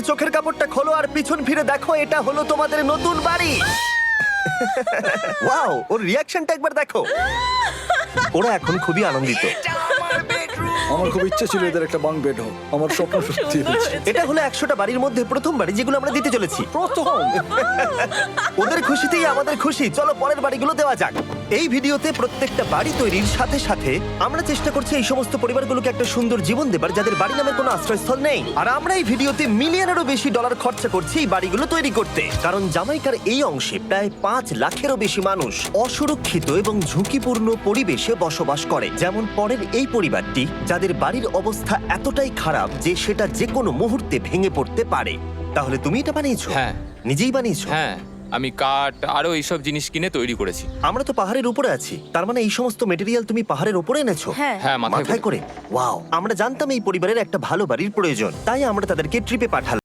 তোমাদের চোখের কাপড়টা খোলো আর পিছন ফিরে দেখো, এটা হলো তোমাদের নতুন বাড়ি। ওয়াও, ওর রিয়াকশনটা একবার দেখো। ওরা এখন খুবই আনন্দিত। আমার খুব ইচ্ছে ছিল এদের একটা বাঙ্ক বেড হোক, আমার স্বপ্ন সত্যি হয়েছে। এটা হলো 100টা বাড়ির মধ্যে প্রথম বাড়ি যেগুলো আমরা দিতে চলেছি। প্রথম ওদের খুশিতেই আমাদের খুশি। চলো পরের বাড়িগুলো দেওয়া যাক। এই ভিডিওতে প্রত্যেকটা বাড়ি তৈরির সাথে সাথে আমরা চেষ্টা করছি এই সমস্ত পরিবারগুলোকে একটা সুন্দর জীবন দেবার যাদের বাড়ি নামের কোনো আশ্রয়স্থল নেই। আর আমরা এই ভিডিওতে মিলিয়নেরও বেশি ডলার খরচা করছি এই বাড়িগুলো তৈরি করতে, কারণ জামাইকার এই অংশে প্রায় 5 লাখেরও বেশি মানুষ অসুরক্ষিত এবং ঝুঁকিপূর্ণ পরিবেশে বসবাস করে। যেমন পরের এই পরিবারটি, যাদের বাড়ির অবস্থা এতটাই খারাপ যে সেটা যে কোনো মুহূর্তে ভেঙে পড়তে পারে। তাহলে তুমি এটা বানিয়েছো? হ্যাঁ। নিজেই বানিয়েছো? হ্যাঁ, আমি কাঠ আরো এইসব জিনিস কিনে তৈরি করেছি। আমরা তো পাহাড়ের উপরে আছি, তার মানে এই সমস্ত মেটেরিয়াল তুমি পাহাড়ের উপরে এনেছো? হ্যাঁ। হ্যাঁ, মাথায় মাথায় করে। ওয়াও, আমরা জানতাম এই পরিবারের একটা ভালো বাড়ির প্রয়োজন, তাই আমরা তাদেরকে ট্রিপে পাঠালাম।